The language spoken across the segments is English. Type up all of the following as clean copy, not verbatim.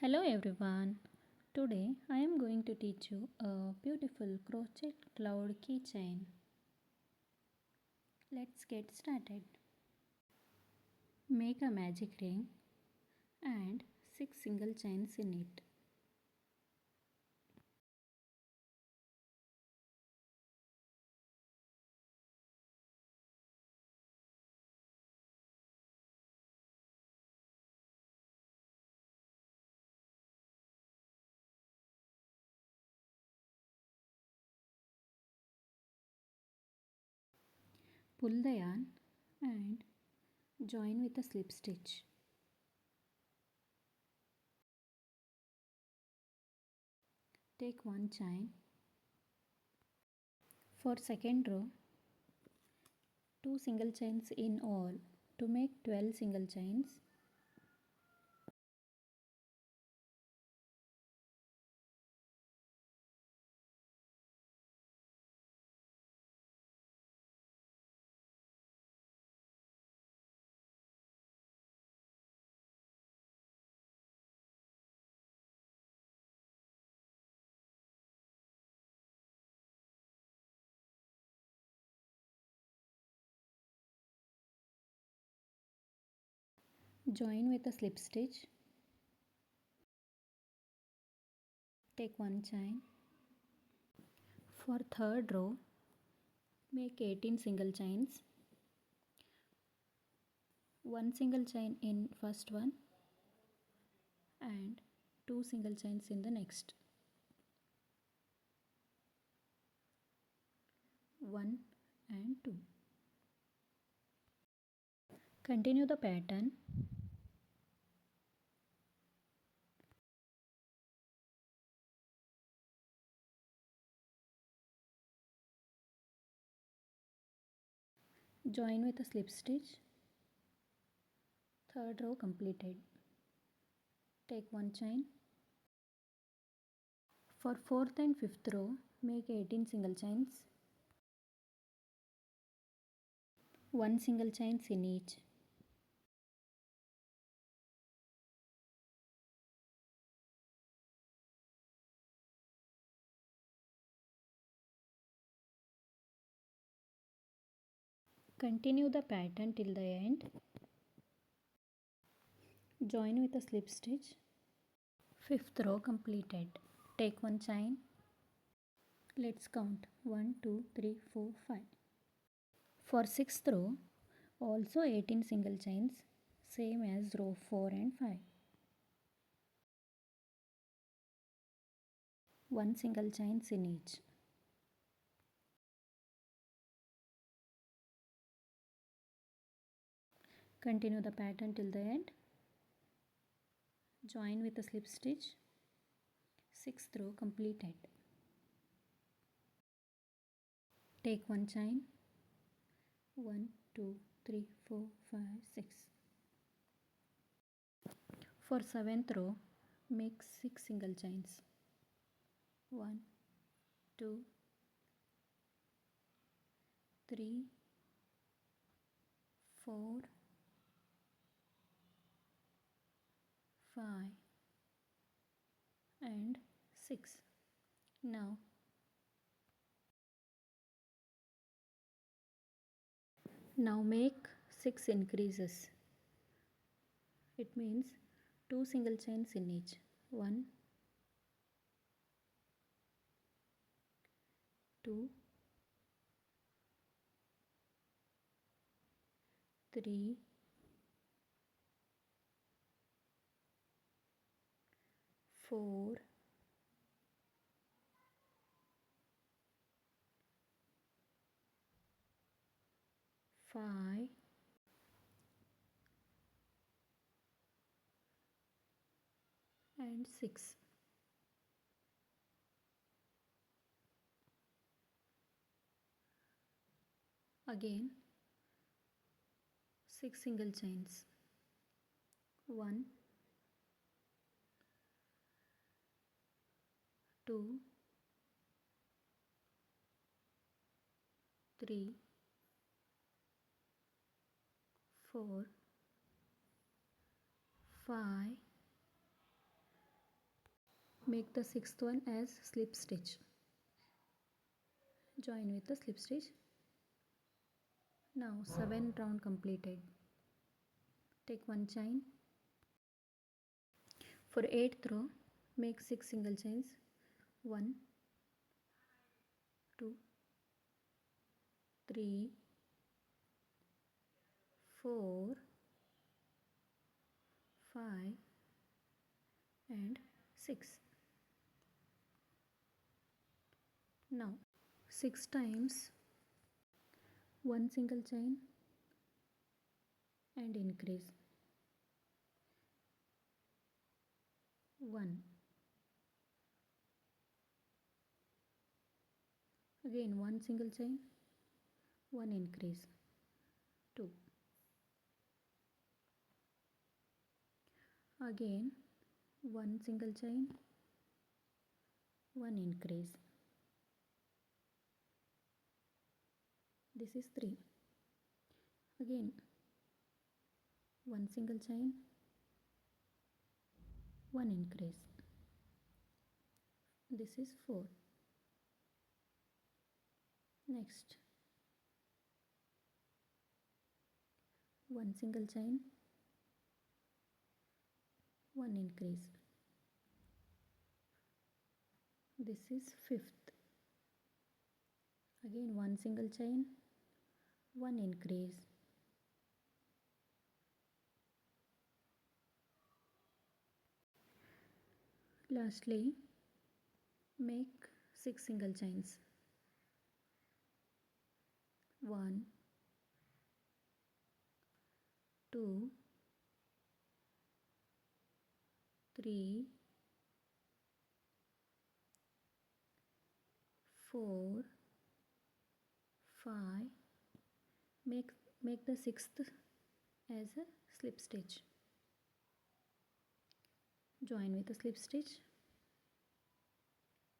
Hello everyone. Today I am going to teach you a beautiful crochet cloud keychain. Let's get started. Make a magic ring and 6 single chains in it. Pull the yarn and join with a slip stitch. Take one chain. For second row, 2 single chains in all to make 12 single chains. Join with a slip stitch. Take one chain. For third row, make 18 single chains. One single chain in first one and 2 single chains in the next. 1 and 2. Continue the pattern. Join with a slip stitch. Third row completed. Take one chain. For fourth and fifth row, make 18 single chains. One single chains in each. Continue the pattern till the end. Join with a slip stitch. Fifth row completed. Take one chain. Let's count 1, 2, 3, 4, 5. For sixth row, also 18 single chains, same as row 4 and 5. One single chains in each. Continue the pattern till the end. Join with a slip stitch. Sixth row completed. Take one chain. 1, 2, 3, 4, 5, 6. For seventh row, make 6 single chains. 1, 2, 3, 4, 5 and 6. Now make 6 increases. It means 2 single chains in each. 1, 2, 3, 4, 5 and 6. Again 6 single chains. 1, 2, 3, 4, 5 Make the sixth one as slip stitch. Join with the slip stitch. Now 7 round completed. Take one chain. For 8th row, make 6 single chains. 1, 2, 3, 4, 5 and 6. Now 6 times 1 single chain and increase. 1. Again 1 single chain, 1 increase. 2. Again 1 single chain, 1 increase. This is 3. Again 1 single chain, 1 increase. This is 4. Next 1 single chain, 1 increase. This is 5th. Again 1 single chain, 1 increase. Lastly, make 6 single chains. 1, 2, 3, 4, 5. Make the 6th as a slip stitch. Join with a slip stitch.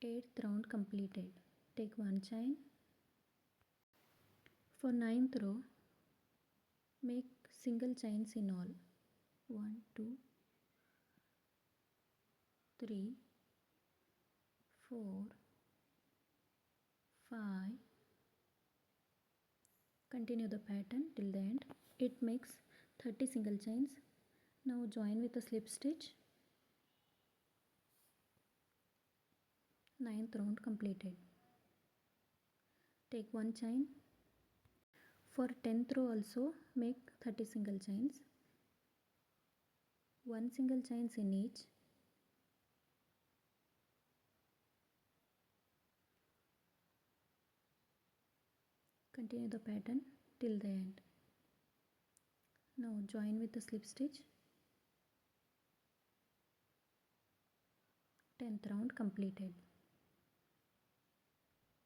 8th round completed. Take one chain. For 9th row, make single chains in all. 1, 2, 3, 4, 5. Continue the pattern till the end. It makes 30 single chains. Now join with a slip stitch. 9th round completed. Take one chain. For 10th row also make 30 single chains. 1 single chains in each. Continue the pattern till the end. Now join with the slip stitch. 10th round completed.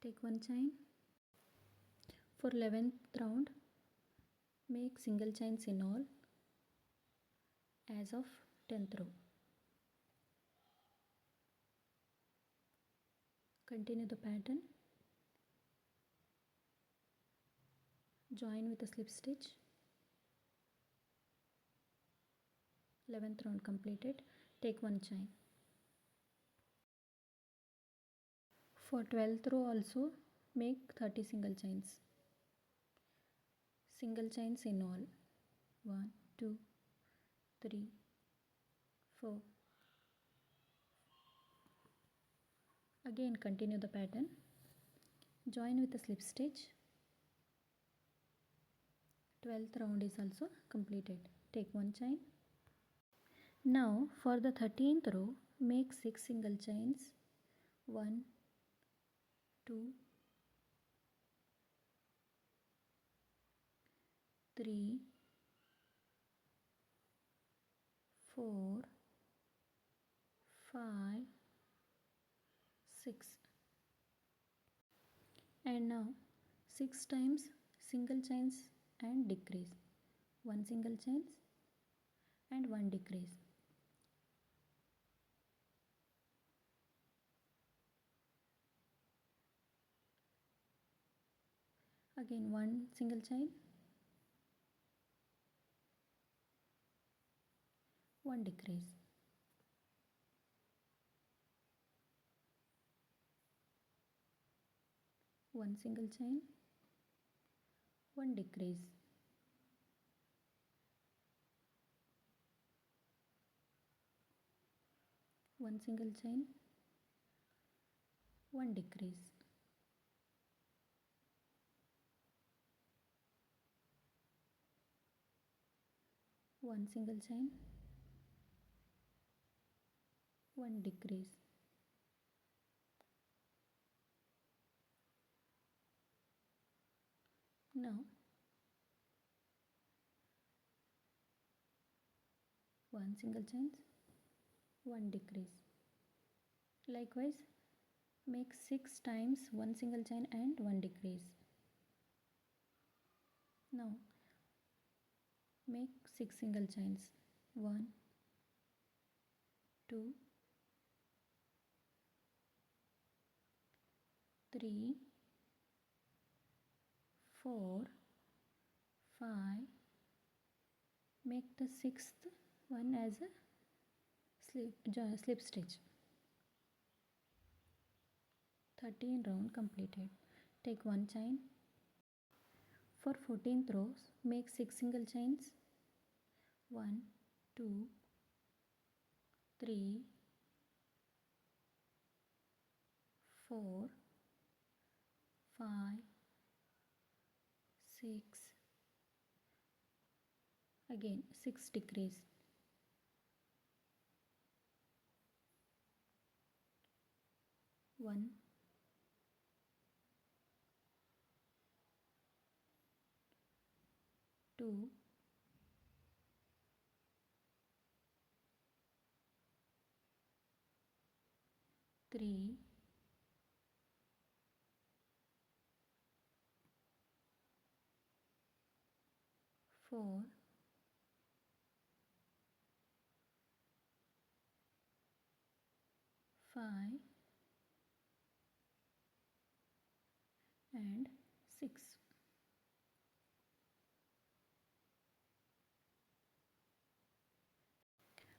Take one chain. For 11th round, make single chains in all as of 10th row. Continue the pattern. Join with a slip stitch. 11th round completed. Take one chain. For 12th row also make 30 single chains. Single chains in all. 1, 2, 3, 4. Again continue the pattern. Join with a slip stitch. 12th round is also completed. Take one chain. Now for the 13th row, make 6 single chains. 1, 2, 3, 4, 5, 6. And now 6 times single chains and decrease. 1 single chains and 1 decrease. Again 1 single chain, 1 decrease. 1 single chain, 1 decrease, 1 single chain, 1 decrease, 1 single chain, 1 decrease. Now 1 single chain, 1 decrease. Likewise, make 6 times 1 single chain and 1 decrease. Now make 6 single chains. 1, 2, 3, 4, 5. Make the 6th one as a slip stitch. 13 round completed. Take 1 chain. For 14th rows, make 6 single chains. 1, 2, 3, 4, 5, 6. Again 6 decrease. 1, 2, 3, 4, 5 and 6.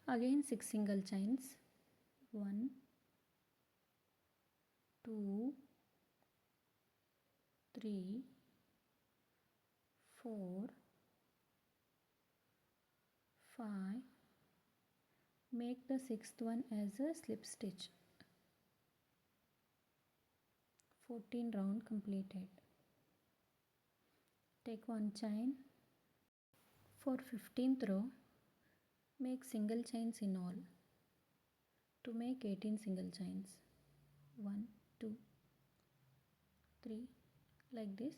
Again 6 single chains. 1, 2, 3, 4, 5. Make the 6th one as a slip stitch. 14 round completed. Take 1 chain. For 15th row, make single chains in all to make 18 single chains. 1, 2, 3, like this.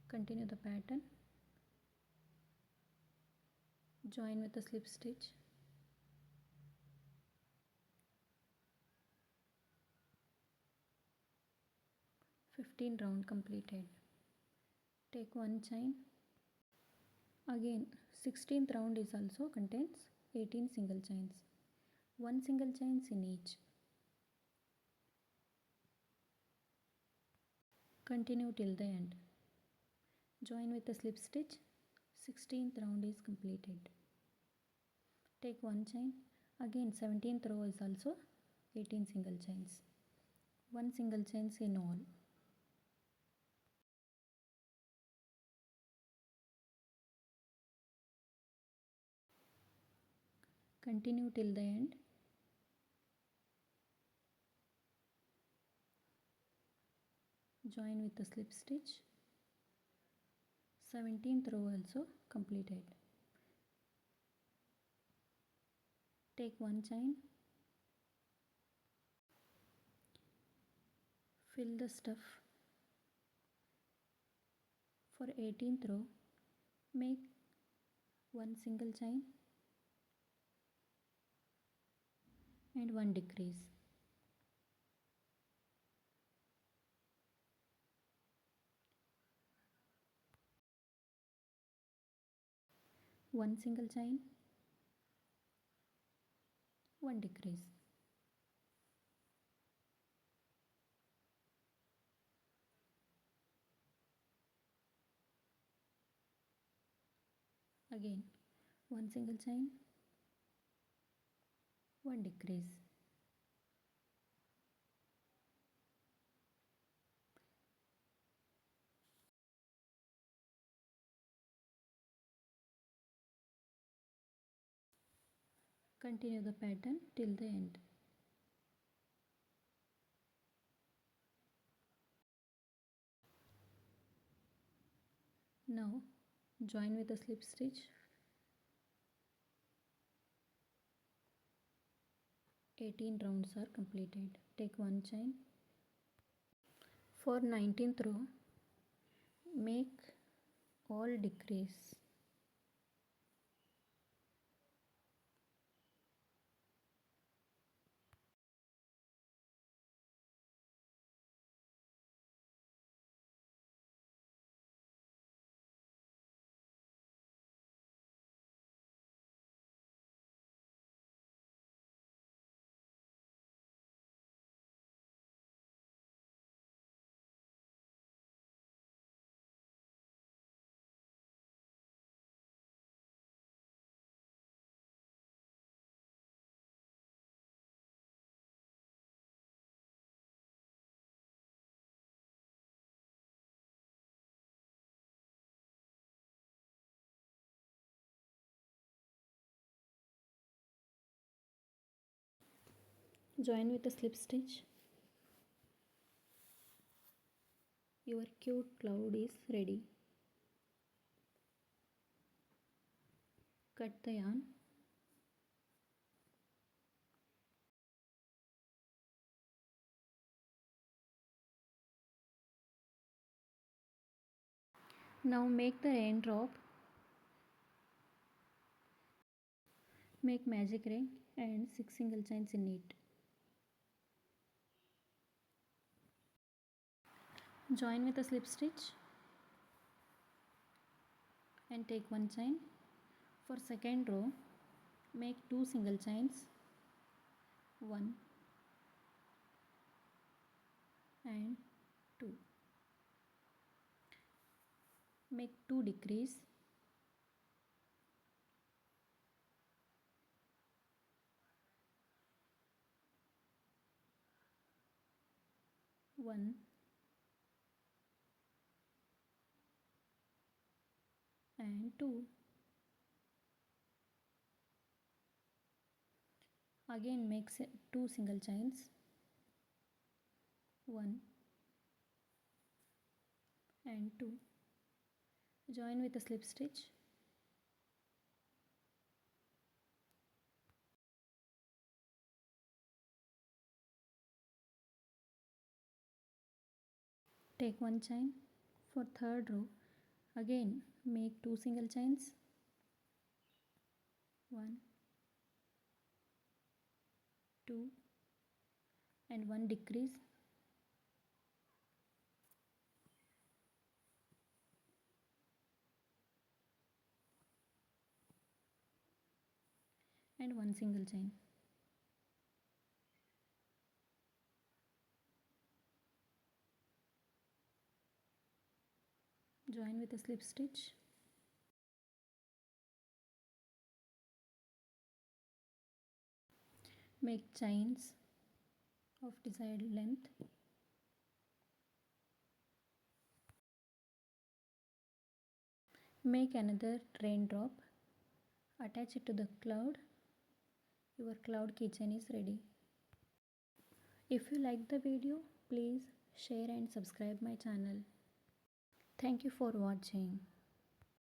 Continue the pattern. Join with a slip stitch. Fifteen round completed. Take 1 chain. Again 16th round is also contains 18 single chains. 1 single chains in each. Continue till the end. Join with a slip stitch. 16th round is completed. Take 1 chain. Again 17th row is also 18 single chains. 1 single chains in all. Continue till the end. Join with a slip stitch. 17th row also completed. Take 1 chain. Fill the stuff. For 18th row, make 1 single chain and 1 decrease. 1 single chain, 1 decrease. Again 1 single chain, 1 decrease. Continue the pattern till the end. Now join with a slip stitch. 18 rounds are completed. Take one chain. For 19th row, make all decrease. Join with a slip stitch. Your cute cloud is ready. Cut the yarn. Now make the raindrop. Make magic ring and 6 single chains in it. Join with a slip stitch and take one chain. For second row, make 2 single chains, 1 and 2. Make 2 decrease. One and 2. Again make 2 single chains, 1 and 2. Join with a slip stitch. Take one chain. For third row, again make 2 single chains, 1, 2 and 1 decrease. And 1 single chain. Join with a slip stitch. Make chains of desired length. Make another raindrop. Attach it to the cloud. Your cloud keychain is ready. If you like the video, please share and subscribe my channel. Thank you for watching.